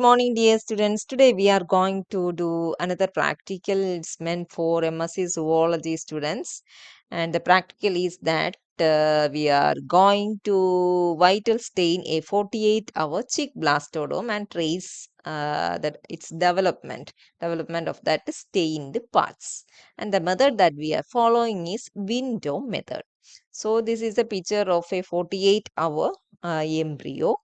morning, dear students. Today we are going to do another practical. It's meant for MSc Zoology students. And the practical is that we are going to vital stain a 48-hour chick blastodome and trace that its development of that stained parts. And the method that we are following is window method. So this is a picture of a 48-hour embryo,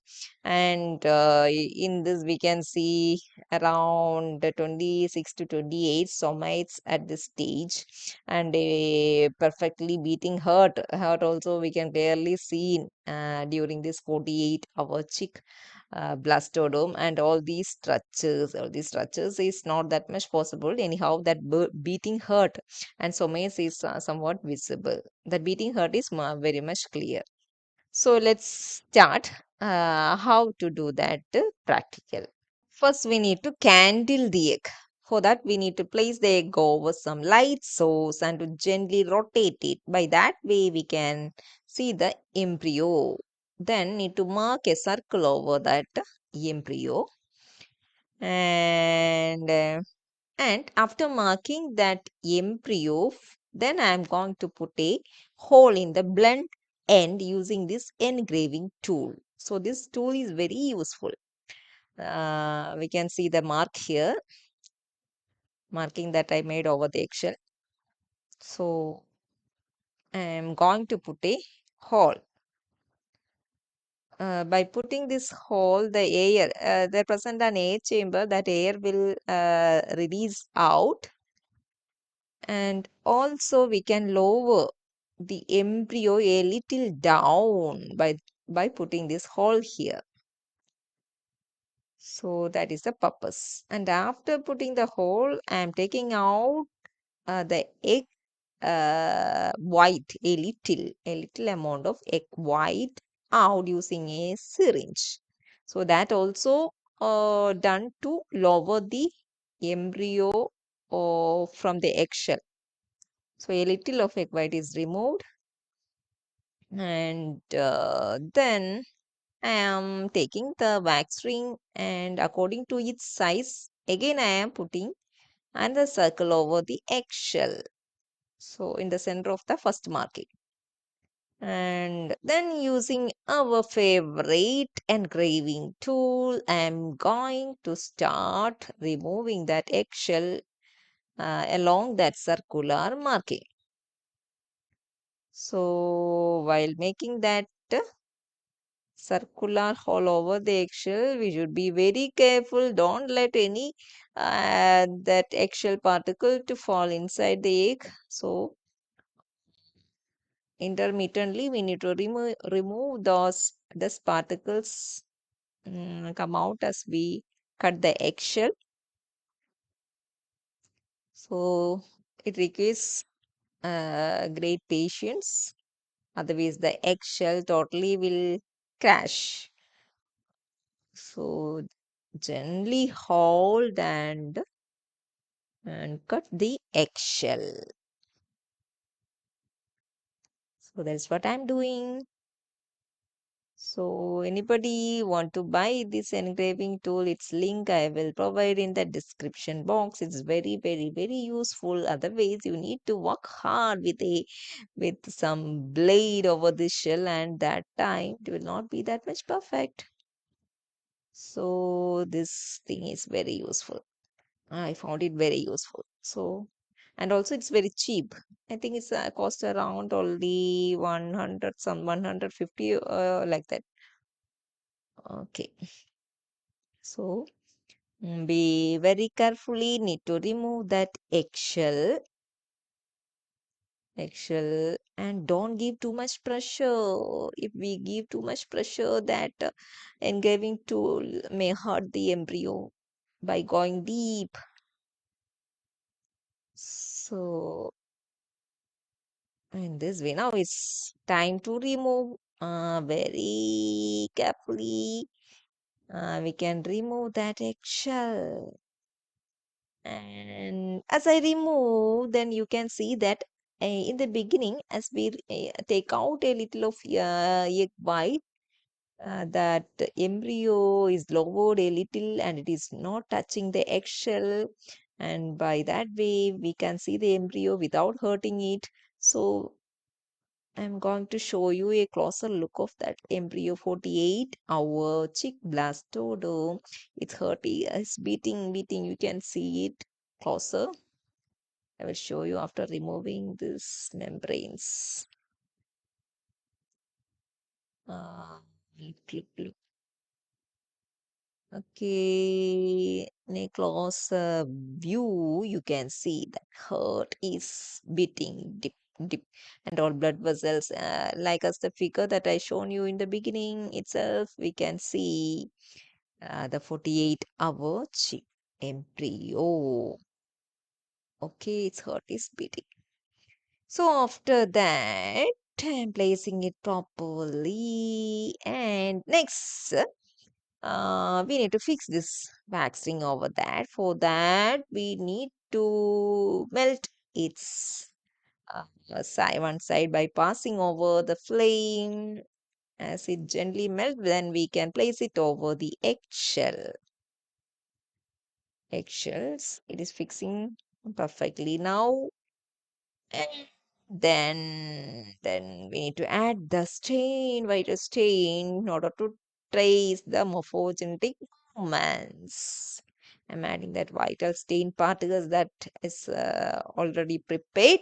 and in this we can see around 26 to 28 somites at this stage, and a perfectly beating heart also we can clearly see during this 48-hour chick blastodome. And all these structures is not that much possible anyhow. That beating heart and somates is somewhat visible. The beating heart is very much clear. So let's start how to do that practical. First, we need to candle the egg. For that, we need to place the egg over some light source and to gently rotate it. By that way, we can see the embryo. Then need to mark a circle over that embryo. And after marking that embryo, then I am going to put a hole in the blunt end using this engraving tool. So this tool is very useful. We can see the mark here, marking that I made over the eggshell. So I am going to put a hole. By putting this hole, the air, there present an air chamber, that air will release out. And also we can lower the embryo a little down by putting this hole here. So that is the purpose. And after putting the hole, I am taking out the egg white, a little amount of egg white out using a syringe. So that also done to lower the embryo from the eggshell. So a little of egg white is removed, and then I am taking the wax ring, and according to its size, again I am putting another circle over the eggshell. So in the center of the first marking. And then using our favorite engraving tool, I am going to start removing that eggshell along that circular marking. So while making that circular hole over the eggshell, we should be very careful. Don't let any that eggshell particle to fall inside the egg. So intermittently we need to remove those dust particles come out as we cut the eggshell. So it requires great patience, otherwise the eggshell totally will crash. So gently hold and cut the eggshell. So that's what I'm doing. So anybody want to buy this engraving tool, its link I will provide in the description box. It's very, very, very useful. Otherwise, you need to work hard with some blade over the shell, and that time it will not be that much perfect. So this thing is very useful. I found it very useful. So, and also it's very cheap. I think it's cost around only 100, some 150, like that. Okay. So, be very carefully need to remove that eggshell, and don't give too much pressure. If we give too much pressure, that engraving tool may hurt the embryo by going deep. So, in this way, now it's time to remove very carefully. We can remove that eggshell. And as I remove, then you can see that in the beginning, as we take out a little of egg white, that embryo is lowered a little and it is not touching the eggshell, and by that way we can see the embryo without hurting it. So I'm going to show you a closer look of that embryo. 48-hour chick blastodome. Its heart is beating. You can see it closer. I will show you after removing these membranes. Uh, look. Okay, in a closer view, you can see that heart is beating dip, and all blood vessels, like as the figure that I shown you in the beginning itself, we can see the 48-hour chick embryo. Okay, its heart is beating. So after that, I'm placing it properly, and next. We need to fix this wax ring over that. For that, we need to melt its one side by passing over the flame. As it gently melts, then we can place it over the eggshells. It is fixing perfectly now. And then we need to add the white stain, in order to trace the morphogenetic movements. I'm adding that vital stain particles that is already prepared.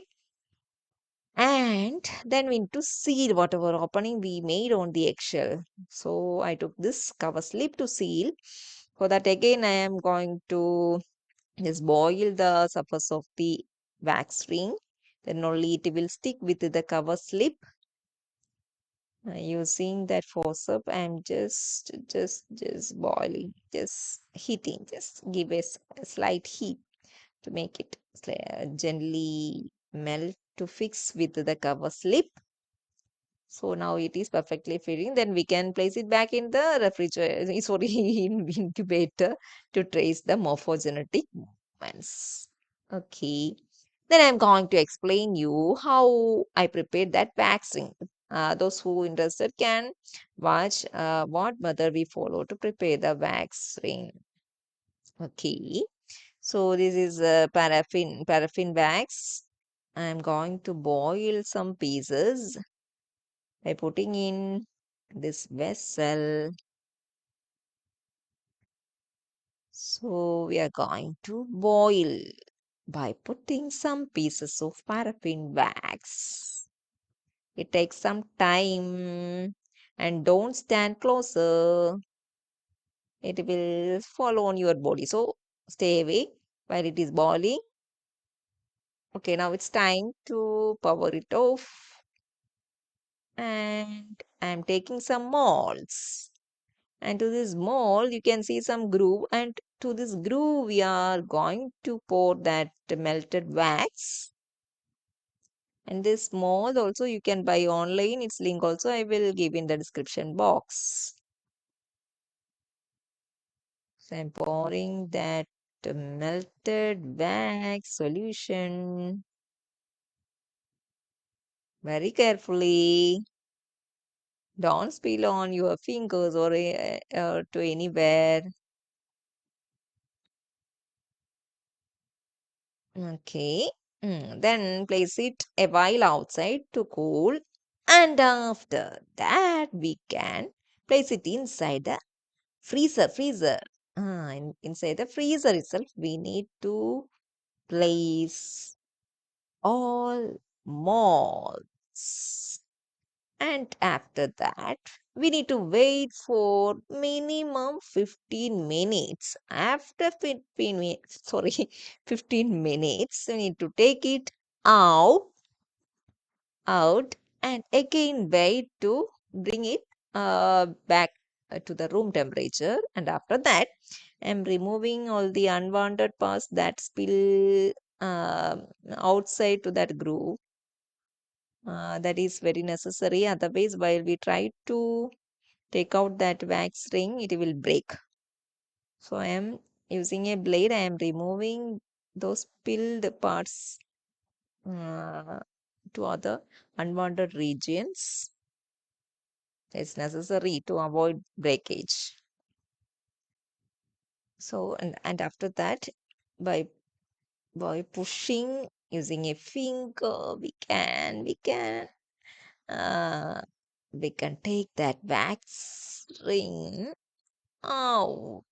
And then we need to seal whatever opening we made on the eggshell. So I took this cover slip to seal. For that, again, I am going to just boil the surface of the wax ring. Then only it will stick with the cover slip. Using that forceps, I'm just boiling, just heating, just give a slight heat to make it gently melt to fix with the cover slip. So now it is perfectly fitting. Then we can place it back in the refrigerator, sorry, in incubator to trace the morphogenetic movements. Okay. Then I'm going to explain you how I prepared that vaccine. Those who interested can watch what method we follow to prepare the vaccine. Okay. So this is paraffin wax. I'm going to boil some pieces by putting in this vessel. So we are going to boil by putting some pieces of paraffin wax. It takes some time, and don't stand closer. It will fall on your body. So stay away while it is boiling. Okay, now it's time to power it off. And I'm taking some molds. And to this mold, you can see some groove. And to this groove, we are going to pour that melted wax. And this mold also you can buy online. Its link also I will give in the description box. So I'm pouring that melted wax solution very carefully. Don't spill on your fingers or to anywhere. Okay. Then place it a while outside to cool. And after that, we can place it inside the freezer. Inside the freezer itself, we need to place all molds. And after that, we need to wait for minimum 15 minutes. After 15 minutes, sorry, 15 minutes, we need to take it out, out, and again wait to bring it back to the room temperature. And after that, I'm removing all the unwanted parts that spill outside to that groove. That is very necessary. Otherwise, while we try to take out that wax ring, it will break. So I am using a blade. I am removing those spilled parts to other unwanted regions. It's necessary to avoid breakage. So and after that, by pushing using a finger, uh we can take that wax ring out,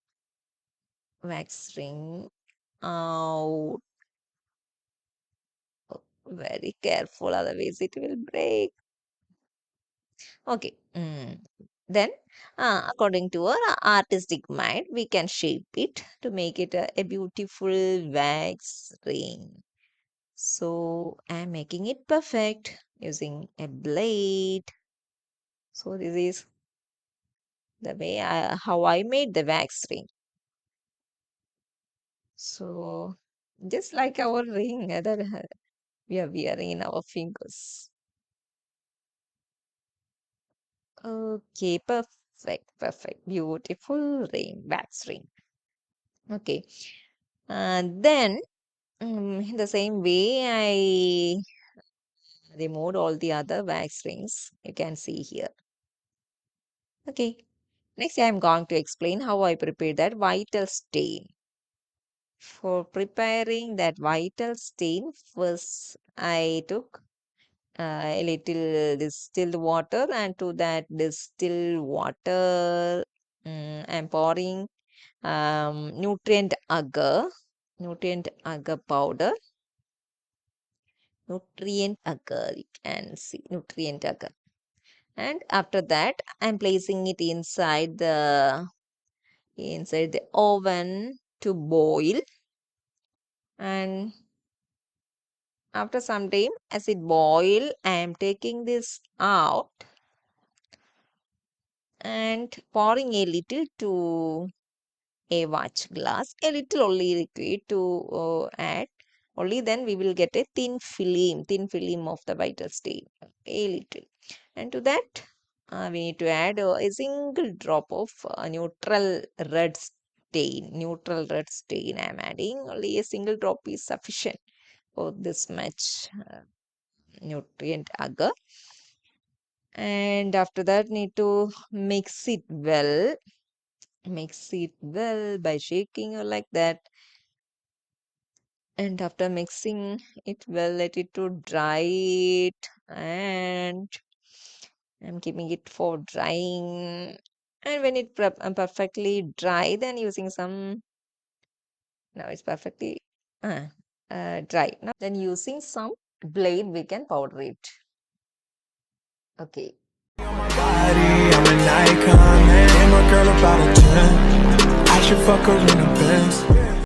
wax ring out. Very careful, otherwise it will break. Okay. Then, according to our artistic mind, we can shape it to make it a beautiful wax ring. So, I'm making it perfect using a blade. So, this is the way how I made the wax ring. So, just like our ring that we are wearing in our fingers. Okay, perfect. Beautiful ring, wax ring. Okay. Then, in the same way, I removed all the other wax rings you can see here. Okay. Next, I am going to explain how I prepared that vital stain. For preparing that vital stain, first I took a little distilled water, and to that distilled water, I'm pouring nutrient agar powder, nutrient agar. You can see nutrient agar. And after that, I'm placing it inside the oven to boil. And after some time, as it boil, I am taking this out and pouring a little to a watch glass, a little only liquid to add. Only then we will get a thin film of the vital stain, a little. And to that, we need to add a single drop of Neutral red stain I am adding. Only a single drop is sufficient for this much nutrient agar. And after that, need to mix it well by shaking or like that. And after mixing it well, let it to dry it, and I'm keeping it for drying. And when it perfectly dry, then using some, now it's perfectly uh, dry. Now then using some blade, we can powder it. Okay. Body, I'm an icon, man. Damn, a girl about a 10. I should fuck her in a Benz.